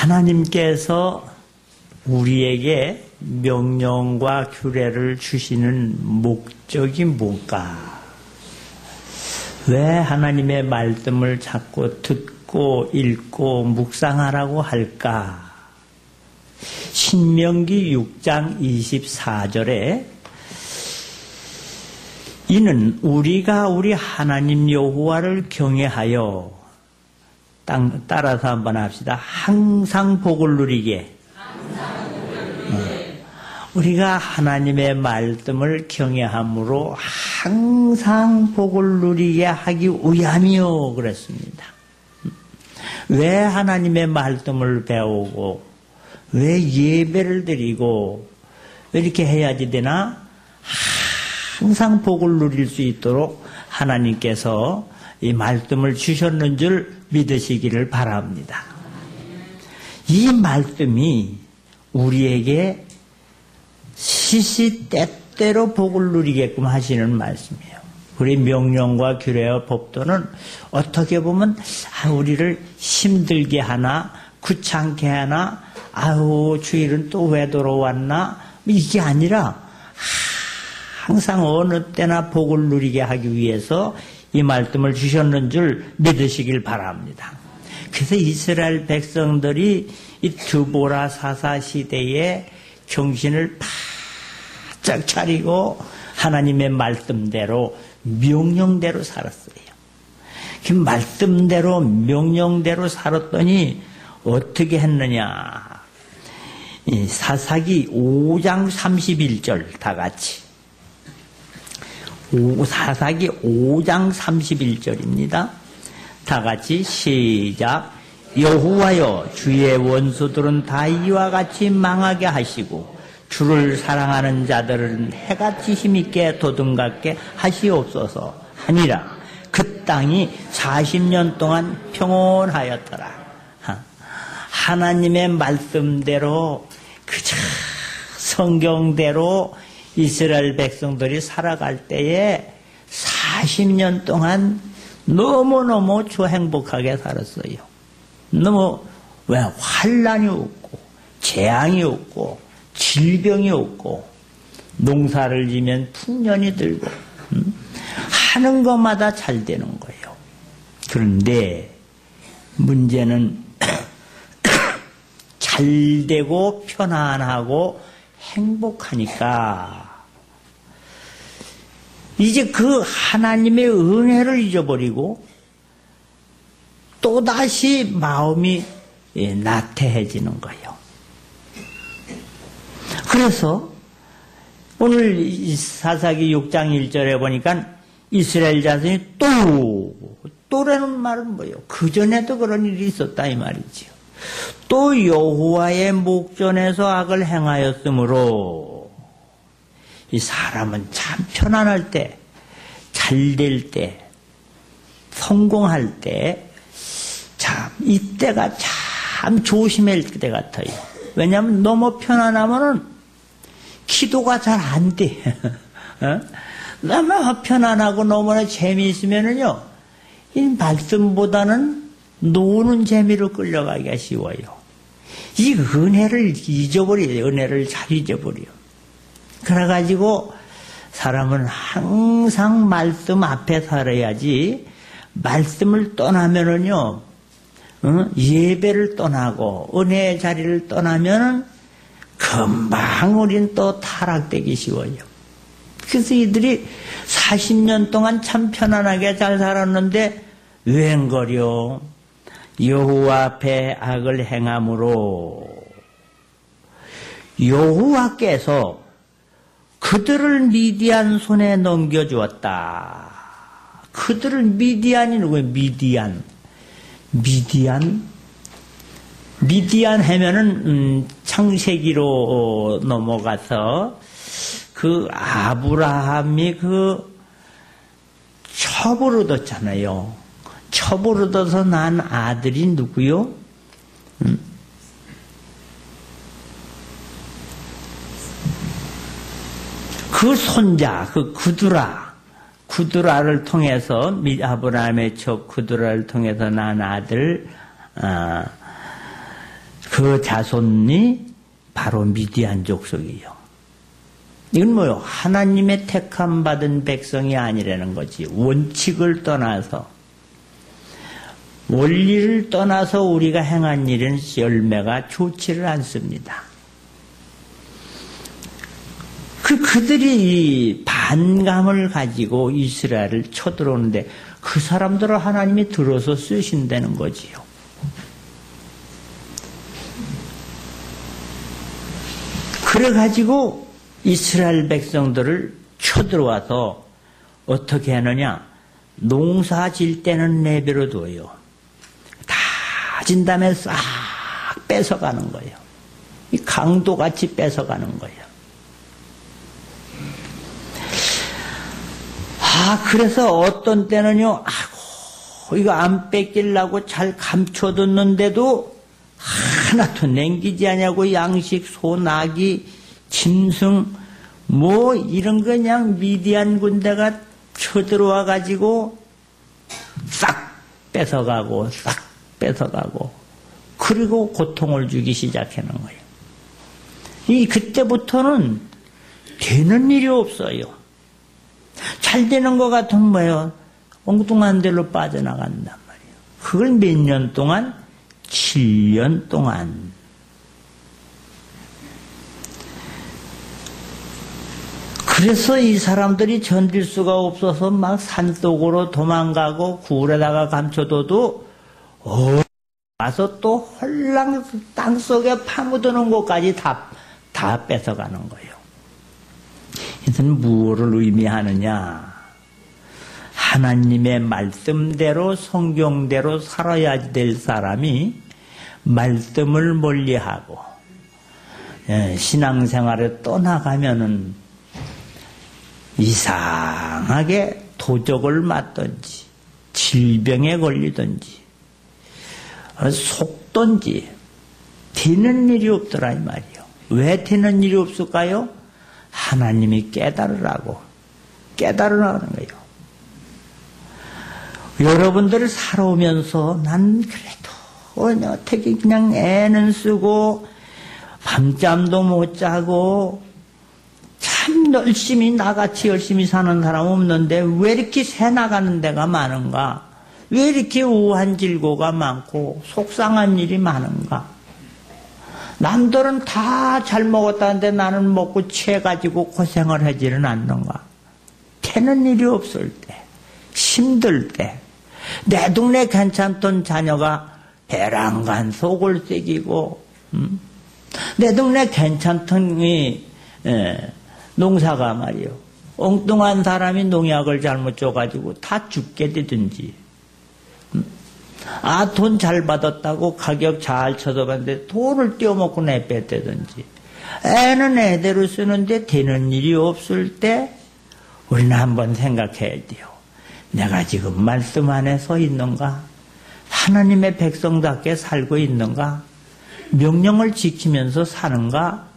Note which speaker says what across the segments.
Speaker 1: 하나님께서 우리에게 명령과 규례를 주시는 목적이 뭘까? 왜 하나님의 말씀을 자꾸 듣고 읽고 묵상하라고 할까? 신명기 6장 24절에 이는 우리가 우리 하나님 여호와를 경외하여 따라서 한번 합시다. 항상 복을 누리게. 우리가 하나님의 말씀을 경외함으로 항상 복을 누리게 하기 위함이요 그랬습니다. 왜 하나님의 말씀을 배우고 왜 예배를 드리고 왜 이렇게 해야지 되나? 항상 복을 누릴 수 있도록 하나님께서 이 말씀을 주셨는 줄 믿으시기를 바랍니다. 이 말씀이 우리에게 시시때때로 복을 누리게끔 하시는 말씀이에요. 우리 명령과 규례와 법도는 어떻게 보면 우리를 힘들게 하나 귀찮게 하나 아우 주일은 또 왜 돌아왔나 이게 아니라 항상 어느 때나 복을 누리게 하기 위해서 이 말씀을 주셨는 줄 믿으시길 바랍니다. 그래서 이스라엘 백성들이 이 드보라 사사 시대에 정신을 바짝 차리고 하나님의 말씀대로 명령대로 살았어요. 그 말씀대로 명령대로 살았더니 어떻게 했느냐? 사사기 5장 31절 다 같이. 사사기 5장 31절입니다. 다 같이 시작. 여호와여 주의 원수들은 다 이와 같이 망하게 하시고 주를 사랑하는 자들은 해같이 힘있게 도둑같게 하시옵소서 하니라. 그 땅이 40년 동안 평온하였더라. 하나님의 말씀대로 그저 성경대로 이스라엘 백성들이 살아갈 때에 40년 동안 너무너무 행복하게 살았어요. 너무 왜 환란이 없고 재앙이 없고 질병이 없고 농사를 지면 풍년이 들고 하는 것마다 잘 되는 거예요. 그런데 문제는 잘 되고 편안하고 행복하니까 이제 그 하나님의 은혜를 잊어버리고 또다시 마음이 나태해지는 거예요. 그래서 오늘 사사기 6장 1절에 보니까 이스라엘 자손이 또라는 말은 뭐예요? 그전에도 그런 일이 있었다 이 말이지요. 또 여호와의 목전에서 악을 행하였으므로 이 사람은 참 편안할 때, 잘 될 때, 성공할 때, 참 이때가 참 조심할 때 같아요. 왜냐하면 너무 편안하면은 기도가 잘 안 돼. 너무 편안하고 너무나 재미있으면은요, 이 말씀보다는 노는 재미로 끌려가기가 쉬워요. 이 은혜를 잊어버려요. 은혜를 잘 잊어버려요. 그래가지고 사람은 항상 말씀 앞에 살아야지 말씀을 떠나면은요, 예배를 떠나고 은혜의 자리를 떠나면은 금방 우린 또 타락되기 쉬워요. 그래서 이들이 40년 동안 참 편안하게 잘 살았는데 웬걸요? 여호와 앞에 악을 행함으로 여호와께서 그들을 미디안 손에 넘겨주었다. 그들을 미디안이 누구예요? 미디안 하면은 창세기로 넘어가서 그 아브라함이 그 첩을 얻었잖아요. 첩을 얻어서 난 아들이 누구요? 그 손자, 그 구두라를 통해서 아브라함의 첩 구두라를 통해서 난 아들, 그 자손이 바로 미디안 족속이요. 이건 뭐요? 하나님의 택함 받은 백성이 아니라는 거지. 원칙을 떠나서, 원리를 떠나서 우리가 행한 일은 열매가 좋지를 않습니다. 그들이 반감을 가지고 이스라엘을 쳐들어오는데 그 사람들을 하나님이 들어서 쓰신다는 거지요. 그래가지고 이스라엘 백성들을 쳐들어와서 어떻게 하느냐? 농사 질 때는 내버려둬요. 다 진 다음에 싹 뺏어가는 거예요. 이 강도같이 뺏어가는 거예요. 그래서 어떤 때는요, 이거 안 뺏기려고 잘 감춰뒀는데도 하나도 남기지 않냐고 양식, 소, 나귀, 짐승, 뭐 이런 거 그냥 미디안 군대가 쳐들어와 가지고 싹 뺏어가고 싹 뺏어가고 그리고 고통을 주기 시작하는 거예요. 그때부터는 되는 일이 없어요. 잘 되는 것 같으면 뭐예요? 엉뚱한 데로 빠져나간단 말이에요. 그걸 몇 년 동안? 7년 동안. 그래서 이 사람들이 견딜 수가 없어서 막 산속으로 도망가고 굴에다가 감춰둬도 와서 또 홀랑 땅속에 파묻어놓은 것까지 다 뺏어가는 거예요. 이것은 무엇을 의미하느냐? 하나님의 말씀대로 성경대로 살아야 될 사람이 말씀을 멀리하고 신앙생활에 떠나가면은 이상하게 도적을 맞든지 질병에 걸리든지 속든지 되는 일이 없더라 이 말이요. 왜 되는 일이 없을까요? 하나님이 깨달으라는 거예요. 여러분들 살아오면서 난 그래도 어떻게 그냥 애는 쓰고 밤잠도 못 자고 참 열심히 나같이 열심히 사는 사람 없는데 왜 이렇게 새 나가는 데가 많은가? 왜 이렇게 우한 질고가 많고 속상한 일이 많은가? 남들은 다 잘 먹었다는데 나는 먹고 취해가지고 고생을 하지는 않는가? 되는 일이 없을 때, 힘들 때, 내 동네 괜찮던 자녀가 배란간 속을 새기고, 내 동네 괜찮던 농사가 말이요. 엉뚱한 사람이 농약을 잘못 줘가지고 다 죽게 되든지, 돈 잘 받았다고 가격 잘 쳐서봤는데 돈을 떼어먹고 내뺐다든지, 애는 애대로 쓰는데 되는 일이 없을 때 우리는 한번 생각해야 돼요. 내가 지금 말씀 안에 서 있는가? 하나님의 백성답게 살고 있는가? 명령을 지키면서 사는가?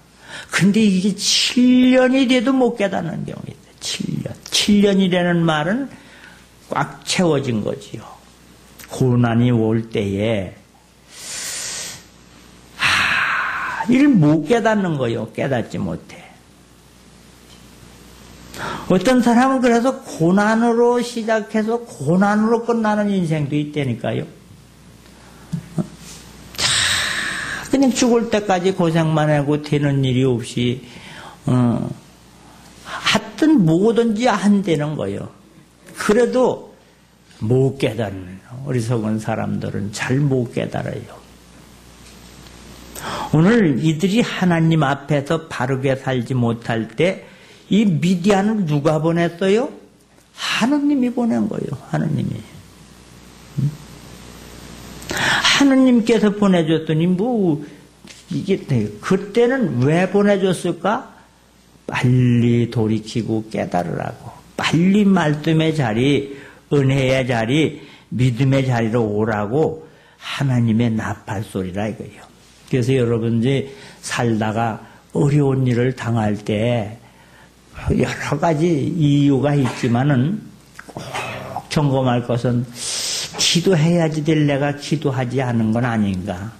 Speaker 1: 근데 이게 7년이 돼도 못 깨닫는 경우가 있어요. 7년이라는 말은 꽉 채워진 거지요. 고난이 올 때에 이를 못 깨닫는 거요. 깨닫지 못해. 어떤 사람은 그래서 고난으로 시작해서 고난으로 끝나는 인생도 있다니까요. 그냥 죽을 때까지 고생만 하고 되는 일이 없이 하여튼 뭐든지 안 되는 거예요. 그래도 못 깨닫는 어리석은 사람들은 잘 못 깨달아요. 오늘 이들이 하나님 앞에서 바르게 살지 못할 때 이 미디안을 누가 보냈어요? 하느님이 보낸 거예요. 하느님이. 하느님께서 보내줬더니 뭐 이게 그때는 왜 보내줬을까? 빨리 돌이키고 깨달으라고. 빨리 말씀의 자리, 은혜의 자리, 믿음의 자리로 오라고 하나님의 나팔소리라 이거예요. 그래서 여러분들이 살다가 어려운 일을 당할 때 여러 가지 이유가 있지만은 꼭 점검할 것은 기도해야지 될 내가 기도하지 않은 건 아닌가.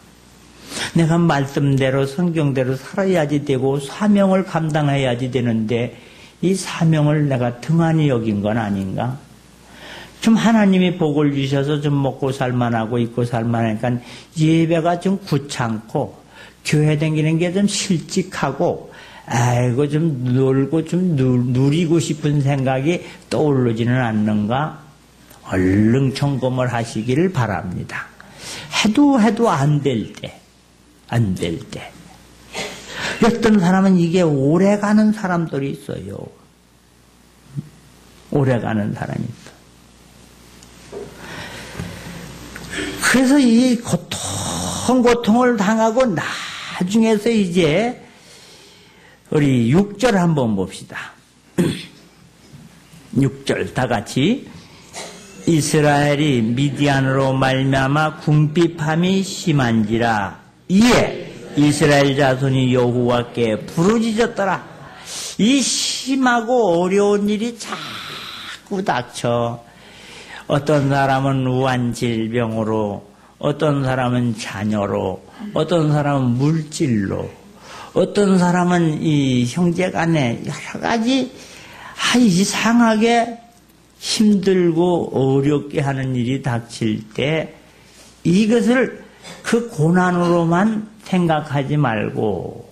Speaker 1: 내가 말씀대로 성경대로 살아야지 되고 사명을 감당해야지 되는데 이 사명을 내가 등한히 여긴 건 아닌가? 좀 하나님이 복을 주셔서 좀 먹고 살만하고 입고 살만하니까 예배가 좀 구찮고 교회 다니는 게 좀 실직하고 아이고 좀 놀고 좀 누리고 싶은 생각이 떠오르지는 않는가? 얼른 점검을 하시기를 바랍니다. 해도 안 될 때. 어떤 사람은 이게 오래 가는 사람들이 있어요. 오래 가는 사람이 있어. 그래서 이 고통을 당하고 나중에서 이제 우리 6절 한번 봅시다. 6절 다 같이. 이스라엘이 미디안으로 말미암아 궁핍함이 심한지라 이에 이스라엘 자손이 여호와께 부르짖었더라. 이 심하고 어려운 일이 자꾸 닥쳐. 어떤 사람은 우한 질병으로, 어떤 사람은 자녀로, 어떤 사람은 물질로, 어떤 사람은 이 형제간에 여러 가지 이상하게 힘들고 어렵게 하는 일이 닥칠 때 이것을 그 고난으로만 생각하지 말고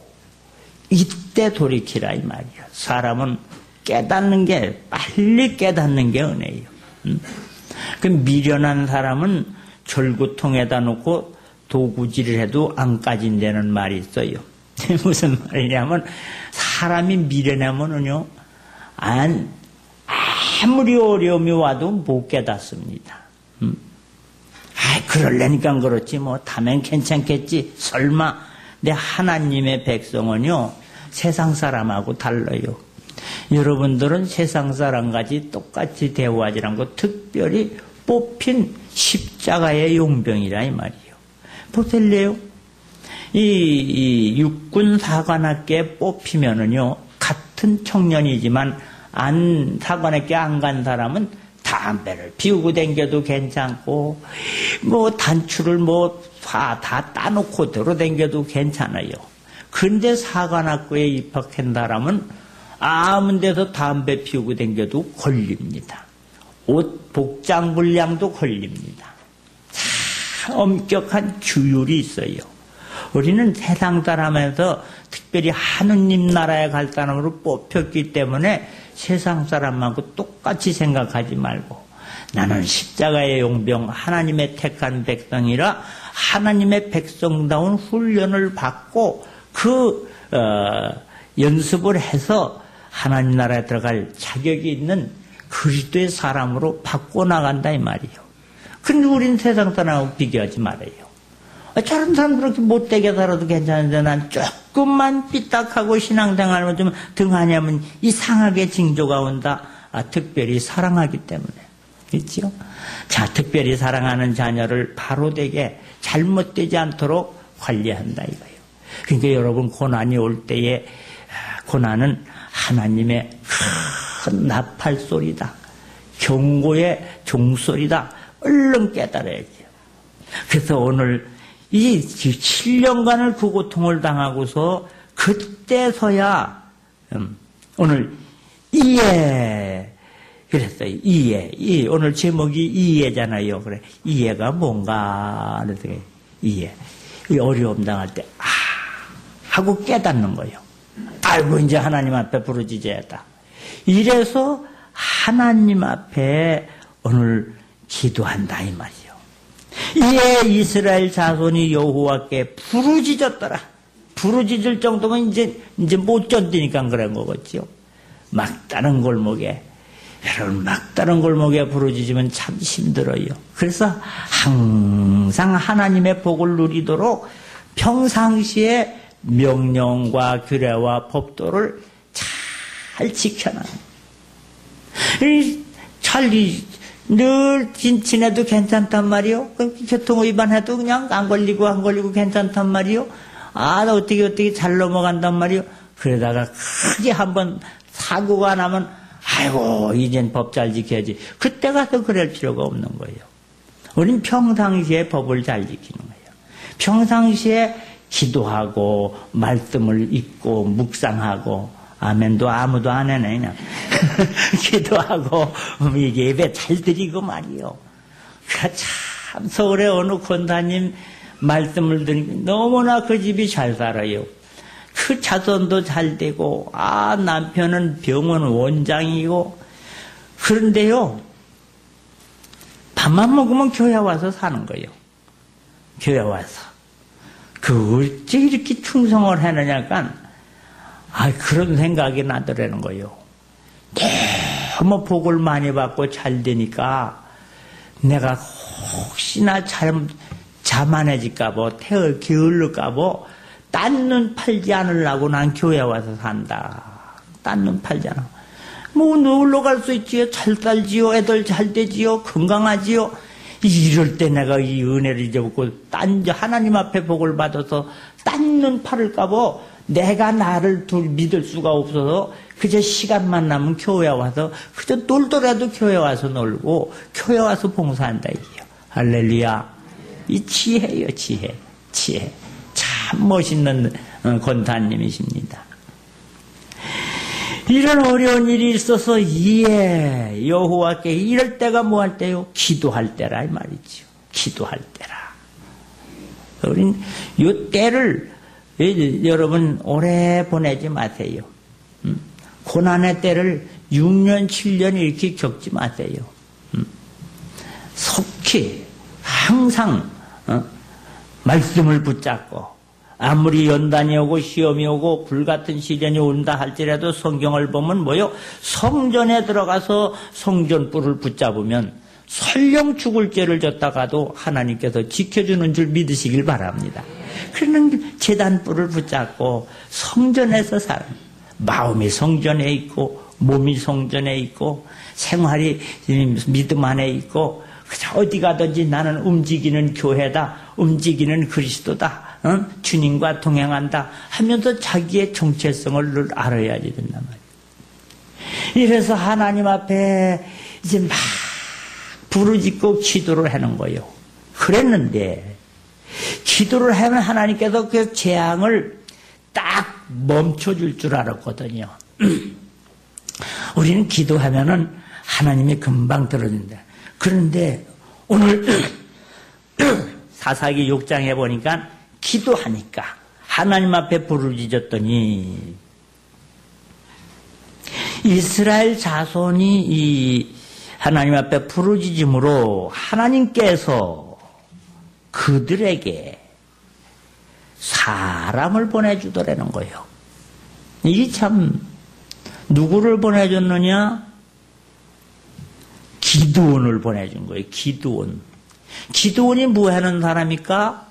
Speaker 1: 이때 돌이키라 이 말이야. 사람은 빨리 깨닫는 게 은혜예요. 그 미련한 사람은 절구통에다 놓고 도구질을 해도 안 까진다는 말이 있어요. 무슨 말이냐면 사람이 미련하면은요 아무리 어려움이 와도 못 깨닫습니다. 그러려니까 그렇지 뭐 다면 괜찮겠지. 설마. 근데 하나님의 백성은요 세상 사람하고 달라요. 여러분들은 세상 사람같이 똑같이 대우하지 않고 특별히 뽑힌 십자가의 용병이라 이 말이에요. 보실래요? 이 육군 사관학교에 뽑히면은요 같은 청년이지만 사관학교 안 간 사람은 담배를 피우고 댕겨도 괜찮고 뭐 단추를 다 따놓고 들어댕겨도 괜찮아요. 근데 사관학교에 입학한 사람은 아무 데서 담배 피우고 댕겨도 걸립니다. 옷 복장 불량도 걸립니다. 참 엄격한 규율이 있어요. 우리는 세상 사람에서 특별히 하느님 나라에 갈 사람으로 뽑혔기 때문에 세상 사람하고 똑같이 생각하지 말고 나는 십자가의 용병 하나님의 택한 백성이라 하나님의 백성다운 훈련을 받고 연습을 해서 하나님 나라에 들어갈 자격이 있는 그리스도의 사람으로 바꿔나간다 이 말이에요. 근데 우린 세상 사람하고 비교하지 말아요. 저런 사람 그렇게 못되게 살아도 괜찮은데 난 조금만 삐딱하고 신앙생활을 좀 등하냐면 이상하게 징조가 온다. 특별히 사랑하기 때문에. 그렇죠? 자, 특별히 사랑하는 자녀를 바로되게 잘못되지 않도록 관리한다 이거예요. 그러니까 여러분 고난이 올 때에 고난은 하나님의 큰 나팔소리다. 경고의 종소리다. 얼른 깨달아야죠. 그래서 오늘 이 7년간을 그 고통을 당하고서 그때서야 오늘 이해 그랬어요. 이해. 오늘 제목이 이해잖아요. 그래. 이해가 뭔가 그랬더니 이해. 어려움 당할 때 하고 깨닫는 거예요. 아이고 이제 하나님 앞에 부르짖어야겠다. 이래서 하나님 앞에 오늘 기도한다 이 말이에요. 이에 이스라엘 자손이 여호와께 부르짖었더라. 부르짖을 정도면 이제 못 견디니까 그런 거겠죠. 막다른 골목에 여러분 막다른 골목에 부르짖으면 참 힘들어요. 그래서 항상 하나님의 복을 누리도록 평상시에 명령과 규례와 법도를 잘 지켜놔. 늘 지내도 괜찮단 말이요. 교통 위반해도 그냥 안 걸리고 괜찮단 말이요. 나 어떻게 잘 넘어간단 말이요. 그러다가 크게 한번 사고가 나면 아이고 이젠 법 잘 지켜야지. 그때 가서 그럴 필요가 없는 거예요. 우린 평상시에 법을 잘 지키는 거예요. 평상시에 기도하고 말씀을 읽고 묵상하고 아멘도 아무도 안 해네 그냥 기도하고 예배 잘 드리고 말이요. 참 서울에 어느 권사님 말씀을 들으니 너무나 그 집이 잘 살아요. 그 자손도 잘 되고 남편은 병원 원장이고 그런데요 밥만 먹으면 교회 와서 사는 거예요. 교회 와서 어째 이렇게 충성을 해느냐니까 그런 생각이 나더라는 거예요. 너무 복을 많이 받고 잘 되니까 내가 혹시나 자만해질까봐 게을를까봐 딴 눈 팔지 않으려고 난 교회 와서 산다. 딴 눈 팔지 않아. 뭐 놀러 갈 수 있지요. 잘 살지요. 애들 잘 되지요. 건강하지요. 이럴 때 내가 이 은혜를 잊어먹고 하나님 앞에 복을 받아서 딴 눈 팔을까봐 내가 나를 믿을 수가 없어서 그저 시간만 나면 교회 와서 그저 놀더라도 교회 와서 놀고 교회 와서 봉사한다 이게요. 할렐루야. 이 지혜예요. 지혜. 참 멋있는 권사님이십니다. 이런 어려운 일이 있어서 여호와께 이럴 때가 뭐 할 때요? 기도할 때라 이 말이죠. 기도할 때라. 우린 요 때를 여러분 오래 보내지 마세요. 고난의 때를 6년 7년 이렇게 겪지 마세요. 속히 항상 말씀을 붙잡고 아무리 연단이 오고 시험이 오고 불같은 시련이 온다 할지라도 성경을 보면 뭐요? 성전에 들어가서 성전불을 붙잡으면 설령 죽을 죄를 졌다가도 하나님께서 지켜주는 줄 믿으시길 바랍니다. 그러는 제단불을 붙잡고 성전에서 사는 마음이 성전에 있고 몸이 성전에 있고 생활이 믿음 안에 있고 어디 가든지 나는 움직이는 교회다. 움직이는 그리스도다. 주님과 동행한다 하면서 자기의 정체성을 늘 알아야지 된단 말이에요. 이래서 하나님 앞에 이제 막 부르짖고 기도를 하는 거예요. 그랬는데 기도를 하면 하나님께서 그 재앙을 딱 멈춰줄 줄 알았거든요. 우리는 기도하면은 하나님이 금방 들어준다. 그런데 오늘 사사기 6장에 보니까 기도하니까 하나님 앞에 부르짖었더니 이스라엘 자손이 이 하나님 앞에 부르짖음으로 하나님께서 그들에게 사람을 보내주더라는 거예요. 이게 참 누구를 보내줬느냐? 기드온을 보내준 거예요. 기드온. 기드온이 뭐 하는 사람입니까?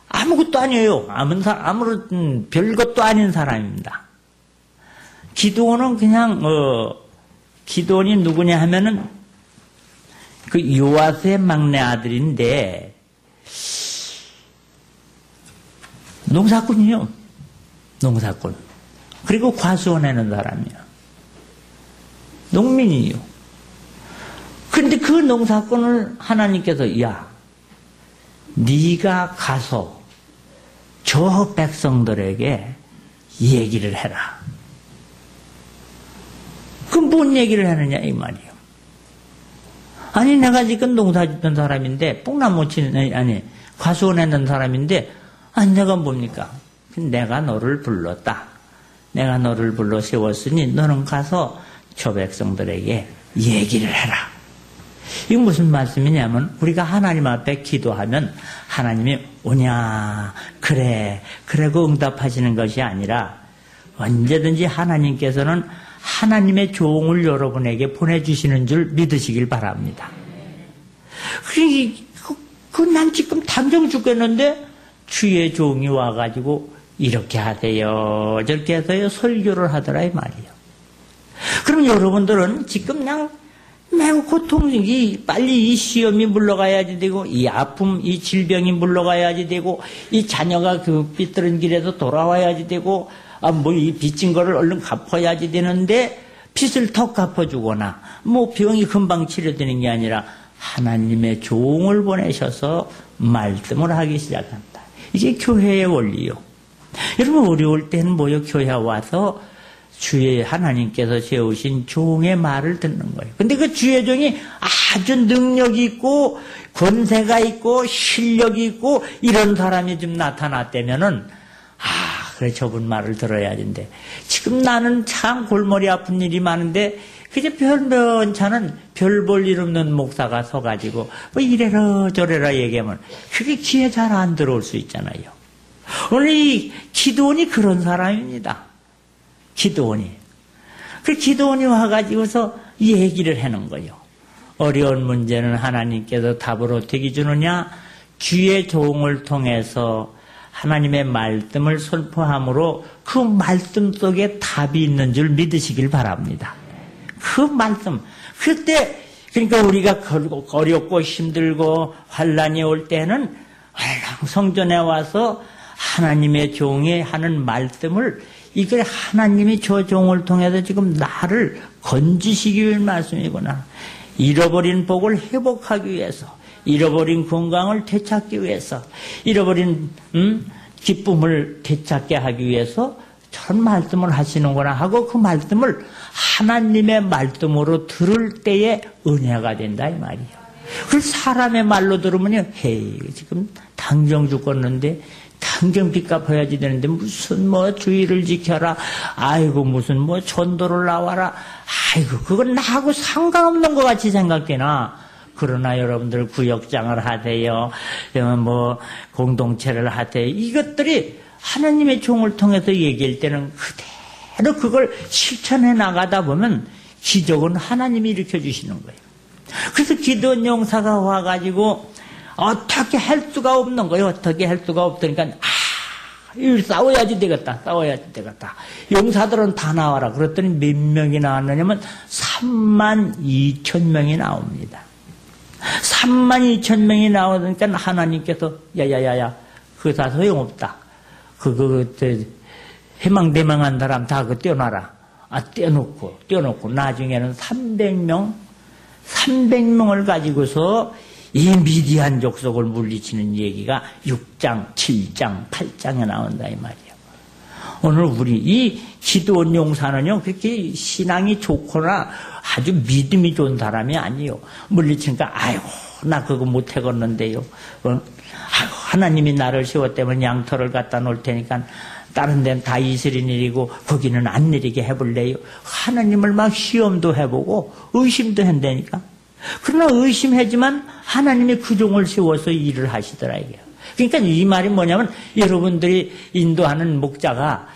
Speaker 1: 아무것도 아니에요. 아무런 별것도 아닌 사람입니다. 기드온은 그냥 기드온이 누구냐 하면은 그 요아스의 막내 아들인데 농사꾼이요. 농사꾼. 그리고 과수원하는 사람이요. 농민이요. 그런데 그 농사꾼을 하나님께서 네가 가서 저 백성들에게 얘기를 해라. 그럼 뭔 얘기를 하느냐 이 말이에요. 아니 내가 지금 농사 짓던 사람인데 뽕나무 치는 과수원 했는 사람인데 내가 뭡니까? 내가 너를 불렀다. 내가 너를 불러 세웠으니 너는 가서 저 백성들에게 얘기를 해라. 이게 무슨 말씀이냐면 우리가 하나님 앞에 기도하면 하나님이 오냐 그래고 응답하시는 것이 아니라 언제든지 하나님께서는 하나님의 종을 여러분에게 보내주시는 줄 믿으시길 바랍니다. 난 지금 당장 죽겠는데 주의 종이 와가지고 이렇게 하세요 저렇게 해서요 설교를 하더라 이 말이에요. 그럼 여러분들은 지금 그냥 매우 고통이 빨리 이 시험이 물러가야지 되고 이 아픔 이 질병이 물러가야지 되고 이 자녀가 그 삐뚤은 길에서 돌아와야지 되고 이 빚진 거를 얼른 갚아야지 되는데 빚을 더 갚아주거나 병이 금방 치료되는 게 아니라 하나님의 종을 보내셔서 말씀을 하기 시작한다. 이게 교회의 원리요. 여러분 어려울 때는 뭐요? 교회 와서 주의 하나님께서 세우신 종의 말을 듣는 거예요. 근데 그 주의 종이 아주 능력이 있고 권세가 있고 실력이 있고 이런 사람이 좀 나타났다면은 그래 저분 말을 들어야 된대. 지금 나는 참 골머리 아픈 일이 많은데 그저 변변찮은 별 볼 일 없는 목사가 서가지고 뭐 이래라 저래라 얘기하면 그게 귀에 잘 안 들어올 수 있잖아요. 오늘 이 기도원이 그런 사람입니다. 기도원이. 그 기도원이 와가지고서 얘기를 하는 거예요. 어려운 문제는 하나님께서 답을 어떻게 주느냐? 주의 종을 통해서 하나님의 말씀을 선포함으로 그 말씀 속에 답이 있는 줄 믿으시길 바랍니다. 그 말씀. 그때 그러니까 우리가 어렵고 힘들고 환난이 올 때는 성전에 와서 하나님의 종이 하는 말씀을 이걸 하나님이 저 종을 통해서 지금 나를 건지시기 위한 말씀이구나. 잃어버린 복을 회복하기 위해서, 잃어버린 건강을 되찾기 위해서, 잃어버린 기쁨을 되찾게 하기 위해서 저런 말씀을 하시는구나 하고 그 말씀을 하나님의 말씀으로 들을 때에 은혜가 된다 이 말이에요. 그 사람의 말로 들으면요, 헤이 지금 당장 죽었는데 당장 빚 갚아야지 되는데 무슨 뭐 주의를 지켜라, 아이고 무슨 뭐 전도를 나와라, 아이고 그건 나하고 상관없는 것 같이 생각되나. 그러나 여러분들 구역장을 하세요, 뭐 공동체를 하세요, 이것들이 하나님의 종을 통해서 얘기할 때는 그대로 그걸 실천해 나가다 보면 기적은 하나님이 일으켜 주시는 거예요. 그래서 기도원 용사가 와가지고 어떻게 할 수가 없는 거예요. 어떻게 할 수가 없으니까 싸워야지 되겠다. 싸워야지 되겠다. 용사들은 다 나와라. 그랬더니 몇 명이 나왔느냐면 32,000명이 나옵니다. 32,000명이 나오니까 하나님께서 야야야야 그거 다 소용없다. 해망대망한 사람 다 그거 떼어놔라. 떼어놓고 나중에는 300명을 가지고서 이 미디안 족속을 물리치는 얘기가 6장, 7장, 8장에 나온다 이 말이에요. 오늘 우리 이 기도원 용사는요 그렇게 신앙이 좋거나 아주 믿음이 좋은 사람이 아니에요. 물리치니까 아이고 나 그거 못 해걷는데요. 아이고 하나님이 나를 세웠다면 양털을 갖다 놓을 테니까 다른 데는 다 이스린 일이고 거기는 안 내리게 해볼래요. 하나님을 막 시험도 해보고 의심도 한다니까. 그러나 의심하지만 하나님이 그 종을 세워서 일을 하시더라 이게요. 그러니까 이 말이 뭐냐면 여러분들이 인도하는 목자가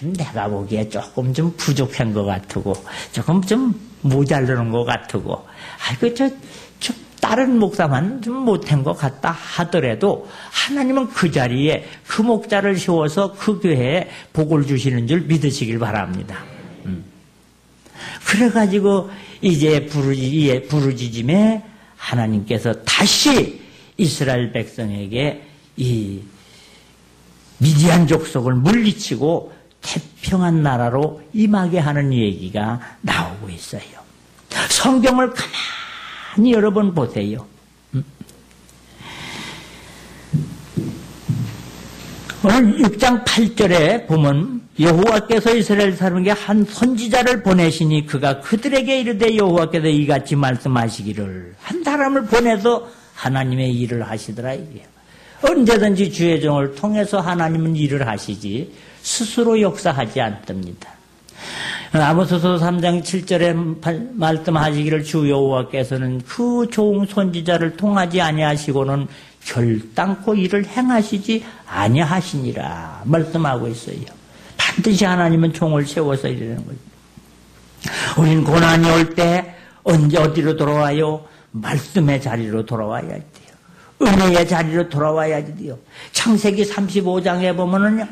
Speaker 1: 내가 보기에 조금 좀 부족한 것 같고 조금 좀 모자르는 것 같고 좀 다른 목사만 좀 못한 것 같다 하더라도 하나님은 그 자리에 그 목자를 세워서 그 교회에 복을 주시는 줄 믿으시길 바랍니다. 그래가지고 이제 부르짖음에 하나님께서 다시 이스라엘 백성에게 이 미디안 족속을 물리치고 태평한 나라로 임하게 하는 얘기가 나오고 있어요. 성경을 가만히 여러 번 보세요. 오늘 6장 8절에 보면 여호와께서 이스라엘 사람에게 한 선지자를 보내시니 그가 그들에게 이르되 여호와께서 이같이 말씀하시기를, 한 사람을 보내서 하나님의 일을 하시더라 이게요. 언제든지 주의 종을 통해서 하나님은 일을 하시지 스스로 역사하지 않습니다. 아모스서 3장 7절에 말씀하시기를 주 여호와께서는 그 종 선지자를 통하지 아니하시고는 결단코 일을 행하시지 아니하시니라 말씀하고 있어요. 반드시 하나님은 종을 세워서 이러는 거예요. 우린 고난이 올 때 언제 어디로 돌아와요? 말씀의 자리로 돌아와야 돼요. 은혜의 자리로 돌아와야 돼요. 창세기 35장에 보면은요,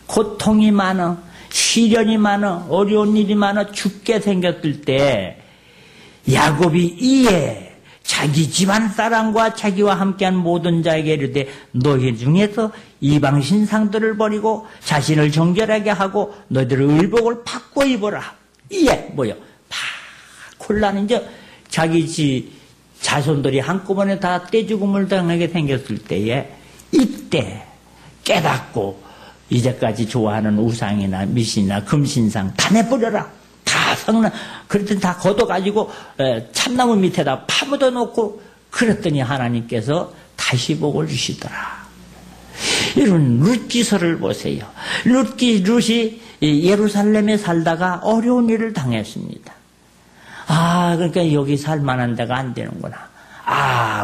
Speaker 1: 고통이 많아, 시련이 많아, 어려운 일이 많아, 죽게 생겼을 때 야곱이 이에 자기 집안 사람과 자기와 함께한 모든 자에게 이르되 너희 중에서 이방 신상들을 버리고 자신을 정결하게 하고 너희들의 의복을 바꿔 입어라. 이에 뭐요? 곤란은 이제 자기 자손들이 한꺼번에 다 떼죽음을 당하게 생겼을 때에 이때 깨닫고 이제까지 좋아하는 우상이나 미신이나 금신상 다 내버려라. 다 성난 그랬더니 다 걷어가지고 참나무 밑에다 파묻어 놓고 그랬더니 하나님께서 다시 복을 주시더라. 이런 룻기서를 보세요. 룻이 예루살렘에 살다가 어려운 일을 당했습니다. 그러니까 여기 살만한 데가 안 되는구나.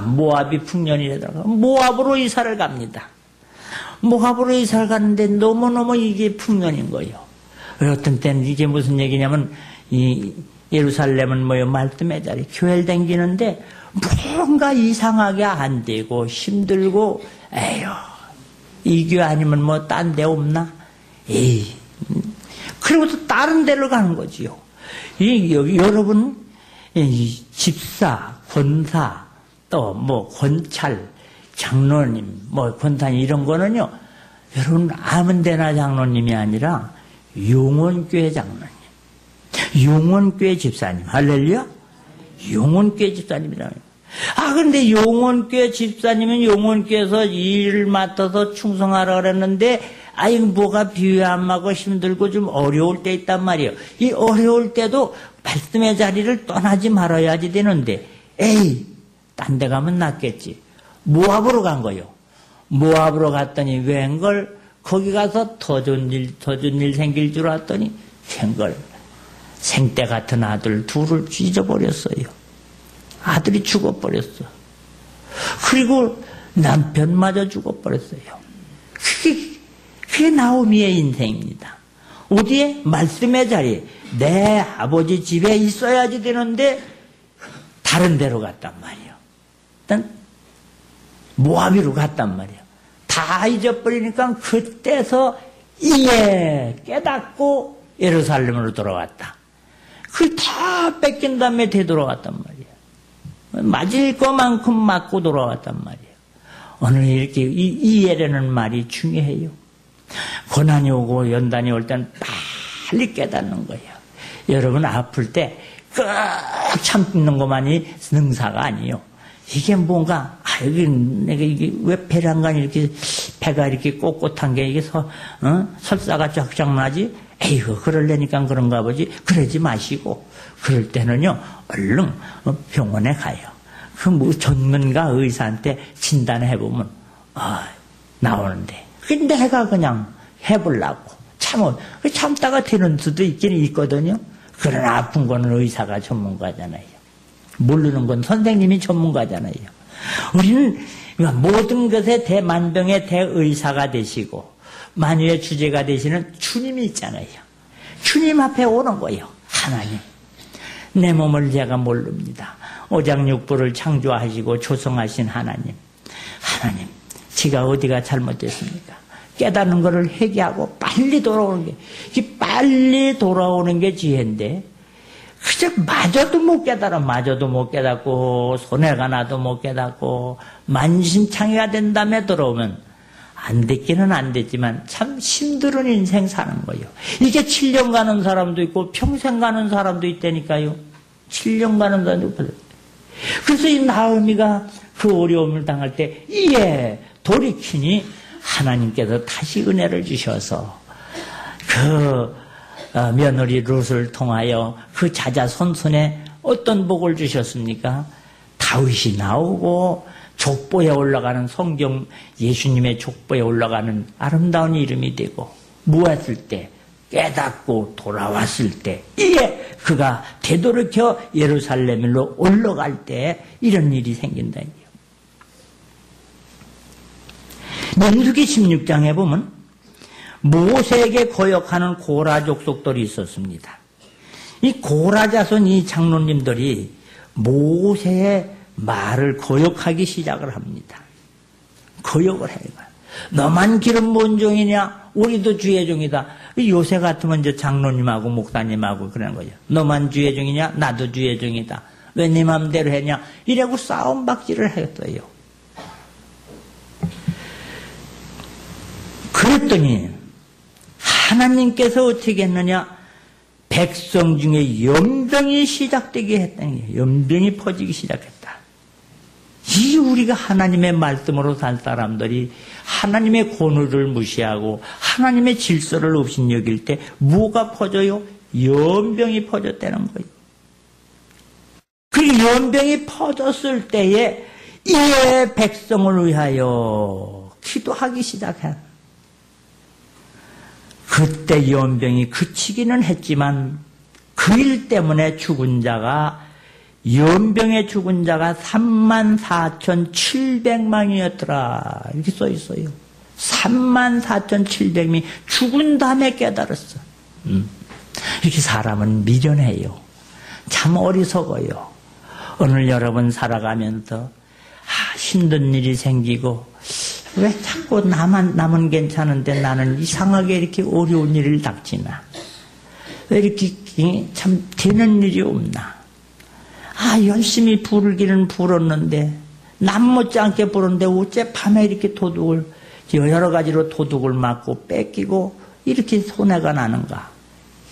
Speaker 1: 모압이 풍년이라다가 모압으로 이사를 갑니다. 모압으로 이사를 가는데 너무너무 이게 풍년인 거예요. 어떤 때는 이게 무슨 얘기냐면 이 예루살렘은 말씀의 자리 교회를 댕기는데 뭔가 이상하게 안 되고 힘들고 에휴 이 교회 아니면 딴 데 없나? 그리고도 다른 데를 가는 거지요. 여기 여러분 집사, 권사, 또 권찰, 장로님, 권사님 이런 거는요. 여러분 아무 데나 장로님이 아니라 용원교회 장로님, 용원교회 집사님, 할렐루야. 용원교회 집사님이라고. 그런데 용원교회 집사님은 용원교회에서 일을 맡아서 충성하라 그랬는데 뭐가 비위 안 맞고 힘들고 좀 어려울 때 있단 말이에요. 이 어려울 때도 말씀의 자리를 떠나지 말아야지 되는데 딴 데 가면 낫겠지. 모압으로 간 거요. 모압으로 갔더니 웬걸 거기 가서 더 좋은 일 생길 줄 알았더니 생걸 생때 같은 아들 둘을 잊어버렸어요. 아들이 죽어버렸어. 그리고 남편마저 죽어버렸어요. 그게 나오미의 인생입니다. 어디에? 말씀의 자리에. 내 아버지 집에 있어야지 되는데 다른 데로 갔단 말이에요. 일단 모압으로 갔단 말이에요. 다 잊어버리니까 그때서 깨닫고 예루살렘으로 돌아왔다. 그걸 다 뺏긴 다음에 되돌아왔단 말이에요. 맞을 것만큼 맞고 돌아왔단 말이에요. 오늘 이렇게 이해라는 말이 중요해요. 고난이 오고 연단이 올 때는 빨리 깨닫는 거예요. 여러분 아플 때 꾹 참는 것만이 능사가 아니에요. 이게 뭔가 내가 이게 왜 배란간 이렇게 배가 이렇게 꼿꼿한 게 이게 설사가 쫙쫙 나지? 그러려니까 그런가 보지. 그러지 마시고 그럴 때는요 얼른 병원에 가요. 전문가 의사한테 진단해 보면 나오는데. 근데 내가 그냥 해보려고 참다가 되는 수도 있긴 있거든요. 그러나 아픈 거는 의사가 전문가잖아요. 모르는 건 선생님이 전문가잖아요. 우리는 모든 것의 대만병의 대의사가 되시고 만유의 주제가 되시는 주님이 있잖아요. 주님 앞에 오는 거예요. 하나님, 내 몸을 제가 모릅니다. 오장육부를 창조하시고 조성하신 하나님, 제가 어디가 잘못됐습니까? 깨닫는 것을 회개하고 빨리 돌아오는 게, 빨리 돌아오는 게 지혜인데, 그저 마저도 못 깨닫고, 손해가 나도 못 깨닫고, 만신창이가 된 다음에 돌아오면, 안 됐기는 안 됐지만, 참 힘든 인생 사는 거예요. 이게 7년 가는 사람도 있고, 평생 가는 사람도 있다니까요. 7년 가는 사람도 있고. 그래서 이 나오미가 그 어려움을 당할 때, 돌이키니, 하나님께서 다시 은혜를 주셔서 그 며느리 룻을 통하여 그 자자손손에 어떤 복을 주셨습니까? 다윗이 나오고 족보에 올라가는 성경 예수님의 족보에 올라가는 아름다운 이름이 되고 무엇을 때 깨닫고 돌아왔을 때 그가 되돌이켜 예루살렘으로 올라갈 때 이런 일이 생긴다. 민수기 16장에 보면 모세에게 거역하는 고라 족속들이 있었습니다. 이 고라 자손 이 장로님들이 모세의 말을 거역하기 시작을 합니다. 거역을 해요. 너만 기름 뭔 종이냐? 우리도 주의 종이다. 요새 같으면 이제 장로님하고 목사님하고 그러는 거죠. 너만 주의 종이냐? 나도 주의 종이다. 왜 네 맘대로 했냐? 이라고 싸움박질을 했어요. 그랬더니 하나님께서 어떻게 했느냐? 백성 중에 연병이 시작되게 했다는 거예요. 연병이 퍼지기 시작했다. 이 우리가 하나님의 말씀으로 산 사람들이 하나님의 권위를 무시하고 하나님의 질서를 없인 여길 때 뭐가 퍼져요? 연병이 퍼졌다는 거예요. 그 연병이 퍼졌을 때에 이에 백성을 위하여 기도하기 시작해. 그때 연병이 그치기는 했지만 그 일 때문에 죽은 자가 연병에 죽은 자가 34,700만이었더라. 이렇게 써 있어요. 34,700명이 죽은 다음에 깨달았어. 이렇게 사람은 미련해요. 참 어리석어요. 오늘 여러분 살아가면서 힘든 일이 생기고 왜 자꾸 남은 괜찮은데 나는 이상하게 이렇게 어려운 일을 닥치나? 왜 이렇게 참 되는 일이 없나? 열심히 부르기는 불었는데 남 못지않게 부르는데 어째 밤에 이렇게 도둑을 여러 가지로 도둑을 맞고 뺏기고 이렇게 손해가 나는가?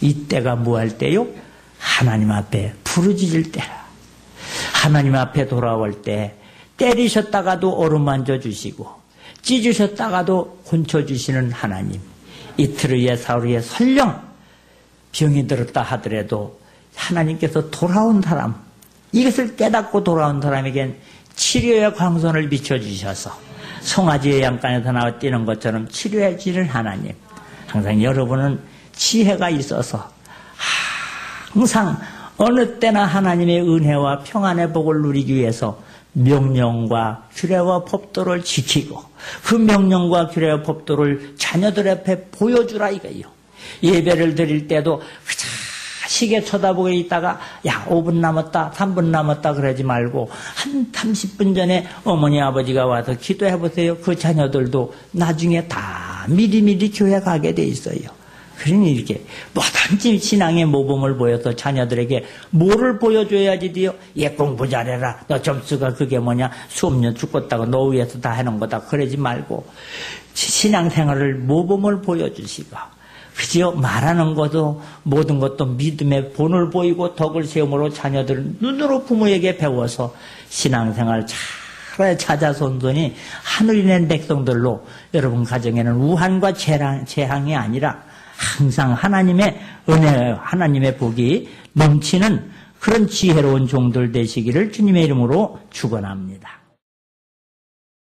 Speaker 1: 이때가 뭐 할 때요? 하나님 앞에 부르짖을 때라. 하나님 앞에 돌아올 때 때리셨다가도 어루만져 주시고 찢으셨다가도 곤쳐주시는 하나님. 이틀의 사흘에 설령 병이 들었다 하더라도 하나님께서 돌아온 사람, 이것을 깨닫고 돌아온 사람에겐 치료의 광선을 비춰주셔서 송아지의 양간에서 나와 뛰는 것처럼 치료해 주는 하나님. 항상 여러분은 지혜가 있어서 항상 어느 때나 하나님의 은혜와 평안의 복을 누리기 위해서 명령과 규례와 법도를 지키고 그 명령과 규례와 법도를 자녀들 앞에 보여주라 이거예요. 예배를 드릴 때도 시계 쳐다보고 있다가 5분 남았다 3분 남았다 그러지 말고 한 30분 전에 어머니 아버지가 와서 기도해 보세요. 그 자녀들도 나중에 다 미리미리 교회 가게 돼 있어요. 그러니 이렇게 뭐든지 신앙의 모범을 보여서 자녀들에게 뭐를 보여줘야지 돼요? 공부 잘해라. 너 점수가 그게 뭐냐? 수업료 죽겠다고 너 위해서 다 해놓은 거다. 그러지 말고 신앙생활을 모범을 보여주시고 그저 말하는 것도 모든 것도 믿음의 본을 보이고 덕을 세움으로 자녀들은 눈으로 부모에게 배워서 신앙생활 잘 찾아손손이 하늘이 낸 백성들로 여러분 가정에는 우한과 재앙이 아니라 항상 하나님의 은혜, 하나님의 복이 넘치는 그런 지혜로운 종들 되시기를 주님의 이름으로 축원합니다.